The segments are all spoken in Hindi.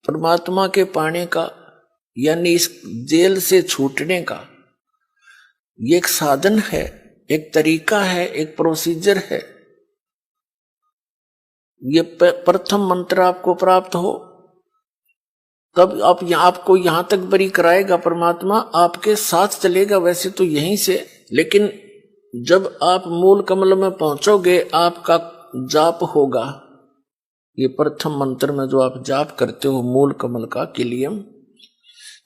परमात्मा के पाने का, यानी इस जेल से छूटने का ये एक साधन है, एक तरीका है, एक प्रोसीजर है। ये प्रथम मंत्र आपको प्राप्त हो तब आपको यहां तक बरी कराएगा परमात्मा, आपके साथ चलेगा वैसे तो यहीं से, लेकिन जब आप मूल कमल में पहुंचोगे आपका जाप होगा। ये प्रथम मंत्र में जो आप जाप करते हो मूल कमल का किलियम,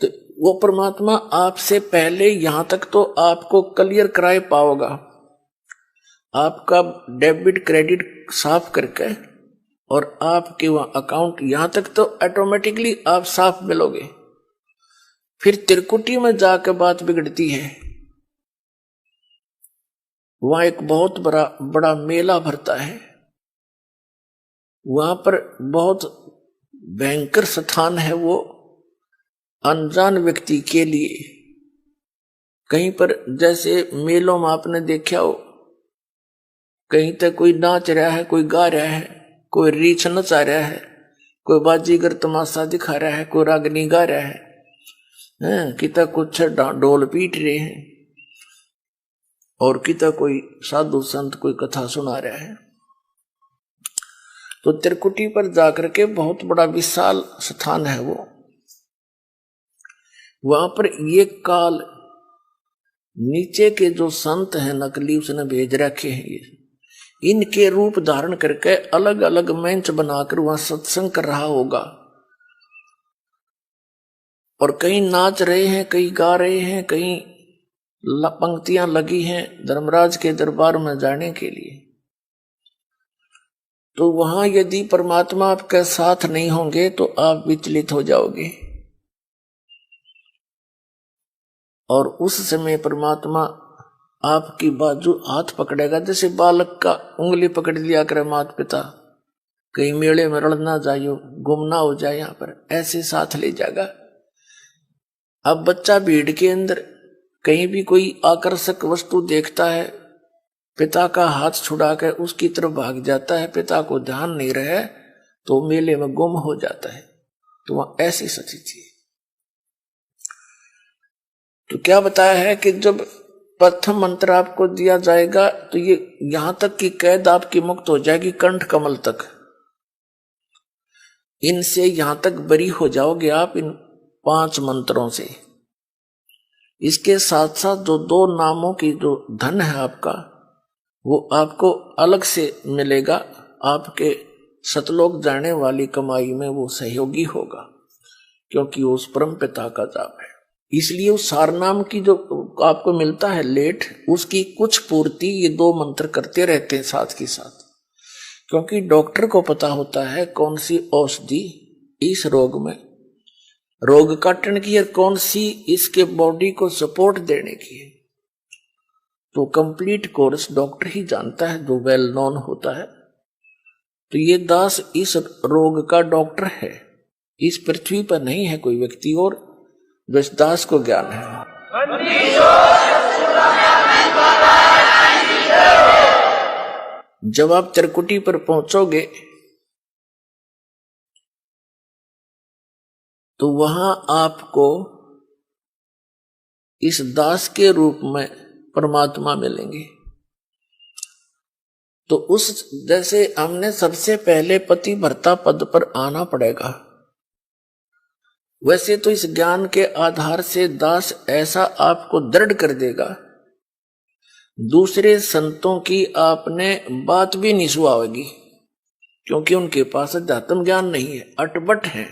तो वो परमात्मा आपसे पहले यहां तक तो आपको क्लियर कराए पाओगा, आपका डेबिट क्रेडिट साफ करके, और आपके वहां अकाउंट यहां तक तो ऑटोमेटिकली आप साफ मिलोगे। फिर त्रिकुटी में जाकर बात बिगड़ती है। वहां एक बहुत बड़ा मेला भरता है, वहां पर बहुत भयंकर स्थान है वो अनजान व्यक्ति के लिए। कहीं पर जैसे मेलों में आपने देखा हो, कहीं तक कोई नाच रहा है, कोई गा रहा है, कोई रीछ नचा रहा है, कोई बाजीगर तमाशा दिखा रहा है, कोई रागनी गा रहा है, किता कुछ ढोल पीट रहे हैं, और किता कोई साधु संत कोई कथा सुना रहा है। तो त्रिकुटी पर जाकर के बहुत बड़ा विशाल स्थान है वो, वहां पर ये काल नीचे के जो संत हैं नकली उसने भेज रखे हैं, ये इनके रूप धारण करके अलग अलग मंच बनाकर वहां सत्संग कर रहा होगा, और कहीं नाच रहे हैं, कहीं गा रहे हैं, कहीं पंक्तियां लगी हैं धर्मराज के दरबार में जाने के लिए। तो वहां यदि परमात्मा आपके साथ नहीं होंगे तो आप विचलित हो जाओगे, और उस समय परमात्मा आपकी बाजू हाथ पकड़ेगा, जैसे बालक का उंगली पकड़ लिया करे माता पिता, कहीं मेले में रड़ ना जाइयो, गुम ना हो जाए, यहां पर ऐसे साथ ले जाएगा। अब बच्चा भीड़ के अंदर कहीं भी कोई आकर्षक वस्तु देखता है, पिता का हाथ छुड़ा कर उसकी तरफ भाग जाता है, पिता को ध्यान नहीं रहे तो मेले में गुम हो जाता है। तो वहां ऐसी स्थिति है। तो क्या बताया है कि जब प्रथम मंत्र आपको दिया जाएगा तो ये यहां तक की कैद आपकी मुक्त हो जाएगी, कंठ कमल तक, इनसे यहां तक बरी हो जाओगे आप इन 5 मंत्रों से। इसके साथ साथ जो 2 नामों की जो धन है आपका, वो आपको अलग से मिलेगा, आपके सतलोक जाने वाली कमाई में वो सहयोगी होगा, क्योंकि वो उस परम पिता का जाप है। इसलिए उस सार नाम की जो आपको मिलता है लेट, उसकी कुछ पूर्ति ये 2 मंत्र करते रहते हैं साथ के साथ, क्योंकि डॉक्टर को पता होता है कौन सी औषधि इस रोग में रोग काटने की है, कौन सी इसके बॉडी को सपोर्ट देने की है। तो कंप्लीट कोर्स डॉक्टर ही जानता है जो वेल नोन होता है। तो ये दास इस रोग का डॉक्टर है, इस पृथ्वी पर नहीं है कोई व्यक्ति और जो इस दास को ज्ञान है। जब आप त्रिकुटी पर पहुंचोगे तो वहां आपको इस दास के रूप में परमात्मा मिलेंगे। तो उस जैसे हमने सबसे पहले पति भर्ता पद पर आना पड़ेगा, वैसे तो इस ज्ञान के आधार से दास ऐसा आपको दृढ़ कर देगा, दूसरे संतों की आपने बात भी नहीं सुहावेगी, क्योंकि उनके पास अध्यात्म ज्ञान नहीं है, अटपट है।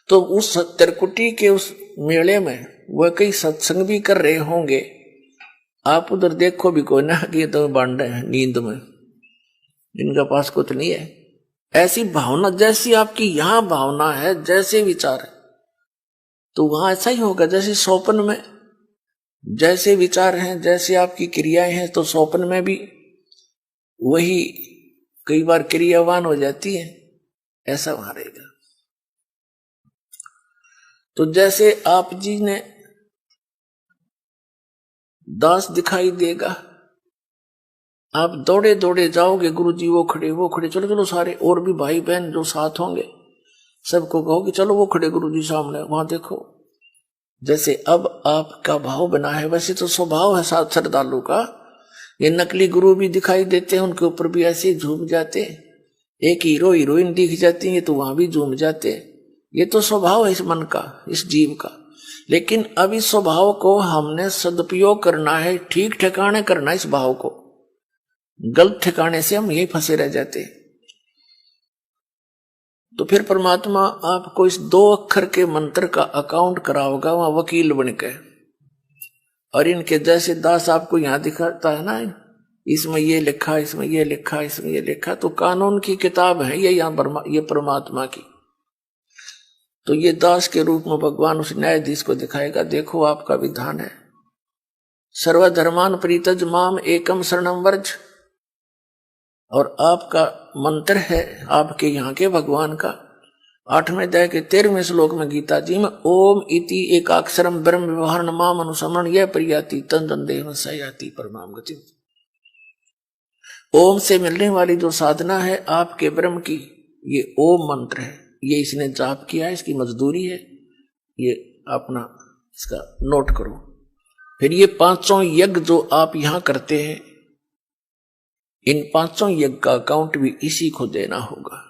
तो उस त्रिकुटी के उस मेले में वह कई सत्संग भी कर रहे होंगे, आप उधर देखो भी कोई ना कि तो बांटे हैं नींद में, इनका पास कुछ नहीं है। ऐसी भावना जैसी आपकी यहां भावना है, जैसे विचार है, तो वहां ऐसा ही होगा जैसे स्वप्न में जैसे विचार हैं, जैसे आपकी क्रियाएं हैं, तो स्वप्न में भी वही कई बार क्रियावान हो जाती है, ऐसा वहां रहेगा। तो जैसे आप जी ने दास दिखाई देगा, आप दौड़े दौड़े जाओगे, गुरु जी वो खड़े, चलो चलो सारे और भी भाई बहन जो साथ होंगे, सबको कहो कि चलो वो खड़े गुरु जी सामने, वहां देखो। जैसे अब आपका भाव बना है वैसे तो स्वभाव है साथ श्रद्धालु का। ये नकली गुरु भी दिखाई देते हैं, उनके ऊपर भी ऐसे झूम जाते। एक हीरो हीरोइन दिख जाती है तो वहां भी झूम जाते। ये तो स्वभाव है इस मन का, इस जीव का। लेकिन अब इस स्वभाव को हमने सदुपयोग करना है, ठीक ठिकाने करना है इस भाव को। गलत ठिकाने से हम यही फंसे रह जाते। तो फिर परमात्मा आपको इस 2 अक्षर के मंत्र का अकाउंट कराओगा वहां वकील बनके। और इनके जैसे दास आपको यहां दिखाता है ना, इसमें ये लिखा, इसमें ये लिखा, इसमें ये लिखा, तो कानून की किताब है ये यहाँ ये परमात्मा की। तो ये दास के रूप में भगवान उस न्यायाधीश को दिखाएगा, देखो आपका विधान है, सर्वधर्मान परित्यज माम एकम शरणम वर्ज। और आपका मंत्र है आपके यहाँ के भगवान का 8वें अध्याय के 13वें श्लोक में गीता जी में, ओम इति एकाक्षरम ब्रह्म व्यवहार माम अनुसमरण यह प्रियाति तन देह सयाति परमाम गति। ओम से मिलने वाली जो साधना है आपके ब्रह्म की, ये ओम मंत्र है। ये इसने जाप किया है, इसकी मजदूरी है, ये अपना इसका नोट करो। फिर ये 5 यज्ञ जो आप यहां करते हैं, इन 5 यज्ञ का अकाउंट भी इसी को देना होगा।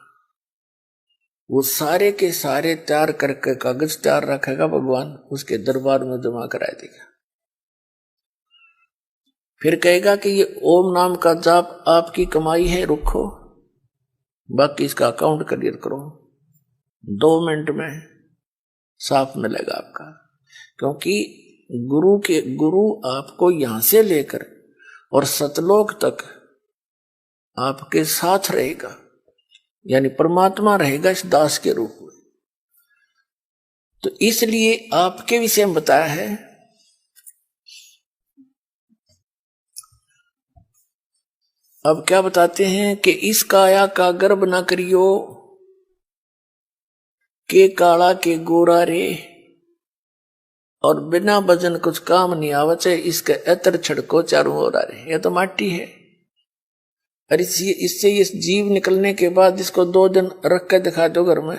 वो सारे के सारे तैयार करके कागज तैयार रखेगा भगवान, उसके दरबार में जमा करा देगा। फिर कहेगा कि ये ओम नाम का जाप आपकी कमाई है, रुको, बाकी इसका अकाउंट क्लियर करो। 2 मिनट में साफ मिलेगा आपका। क्योंकि गुरु आपको यहां से लेकर और सतलोक तक आपके साथ रहेगा, यानी परमात्मा रहेगा इस दास के रूप में। तो इसलिए आपके विषय में बताया है। अब क्या बताते हैं कि इस काया का गर्भ न करियो, के काला के गोरा रे, और बिना वजन कुछ काम नहीं आवत है, इसके एतर छिड़को चारों ओर आ रहे। यह तो माटी है, और इससे इस जीव निकलने के बाद इसको 2 दिन रख के दिखा दो घर में,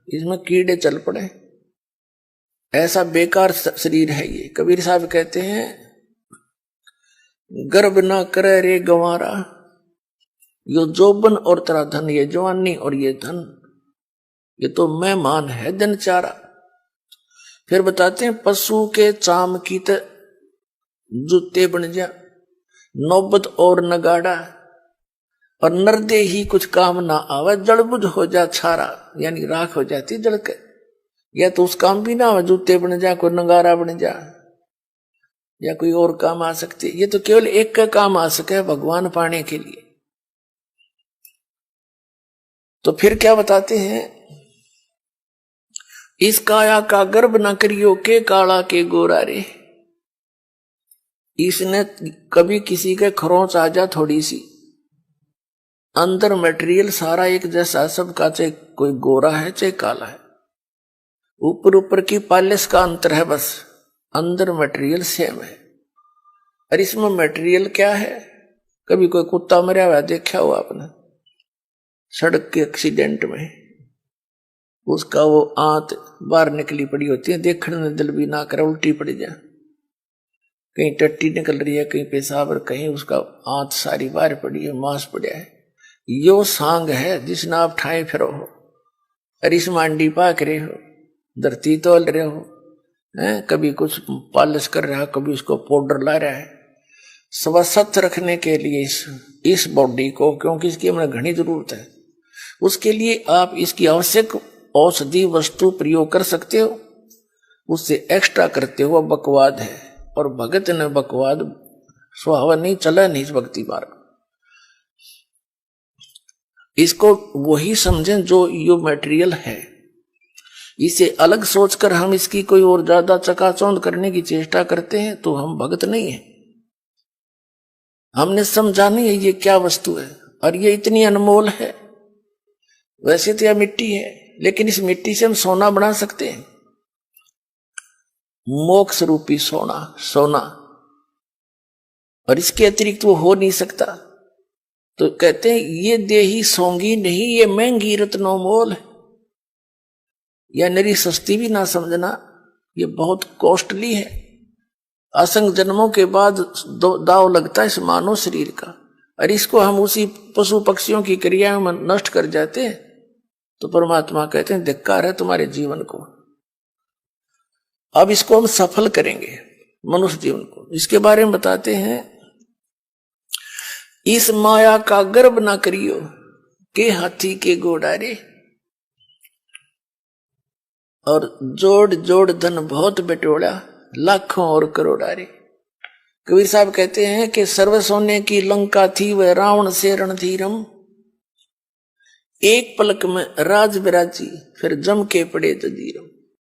इसमें कीड़े चल पड़े। ऐसा बेकार शरीर है ये। कबीर साहब कहते हैं, गर्भ ना करे रे गंवारा, यो जोबन और तेरा धन, ये जवानी और ये धन, ये तो मेहमान है दिन चारा। फिर बताते हैं, पशु के चाम की त जूते बन जा, नौबत और नगाड़ा, और नरदे ही कुछ काम ना आवे, जड़बुझ हो जा छारा, यानी राख हो जाती जड़ के। या तो उस काम भी ना आवे, जूते बन जा, कोई नगारा बन जा, या कोई और काम आ सकती। ये तो केवल एक का काम आ सके, भगवान पाने के लिए। तो फिर क्या बताते हैं, इस काया का गर्भ न करियो, के काला के गोरा रे। इसने कभी किसी के खरोंच आ जा थोड़ी सी, अंदर मटेरियल सारा एक जैसा सबका, चाहे कोई गोरा है चाहे काला है, ऊपर ऊपर की पॉलिश का अंतर है बस, अंदर मटेरियल सेम है। और इसमें मटेरियल क्या है, कभी कोई कुत्ता मरा हुआ देखा हो आपने सड़क के एक्सीडेंट में, उसका वो आंत बाहर निकली पड़ी होती है, देखने में दिल भी ना करे, उल्टी पड़ जाए, कहीं टट्टी निकल रही है, कहीं पेशाब, और कहीं उसका आंत सारी बाहर पड़ी है, मांस पड़ा है। यो सांग है जिसने आप ठाए फिरो हो, और इस मांडी पाक रहे हो, धरती तोल रहे हो, कभी कुछ पॉलिश कर रहा है, कभी उसको पाउडर ला रहा है, स्वस्थ रखने के लिए इस बॉडी को, क्योंकि इसकी हमें घनी जरूरत है, उसके लिए आप इसकी आवश्यक औषधि वस्तु प्रयोग कर सकते हो, उससे एक्स्ट्रा करते हो बकवाद है। और भगत ने बकवाद स्वभाव नहीं चला, नहीं इस भक्ति मार्ग। इसको वही समझें जो यो मटेरियल है, इसे अलग सोचकर हम इसकी कोई और ज्यादा चकाचौंध करने की चेष्टा करते हैं तो हम भगत नहीं है। हमने समझा नहीं है ये क्या वस्तु है, और ये इतनी अनमोल है। वैसे तो यह मिट्टी है, लेकिन इस मिट्टी से हम सोना बना सकते हैं, मोक्ष रूपी सोना, और इसके अतिरिक्त वो हो नहीं सकता। तो कहते हैं ये देही सोंगी नहीं, ये महंगी रत्नों मोल है। या नरी सस्ती भी ना समझना, ये बहुत कॉस्टली है। असंग जन्मों के बाद दाव लगता है इस मानव शरीर का, और इसको हम उसी पशु पक्षियों की क्रियाओं में नष्ट कर जाते हैं, तो परमात्मा कहते हैं धिक्कार है तुम्हारे जीवन को। अब इसको हम सफल करेंगे मनुष्य जीवन को। इसके बारे में बताते हैं, इस माया का गर्भ ना करियो के हाथी के गोडारे, और जोड़ जोड़ धन बहुत बटोड़ा लाखों और करोड़ारे। कबीर साहब कहते हैं कि सर्व सोने की लंका थी वह रावण से रणधीरम, एक पलक में राज विराजी फिर जम के पड़े जजीरम।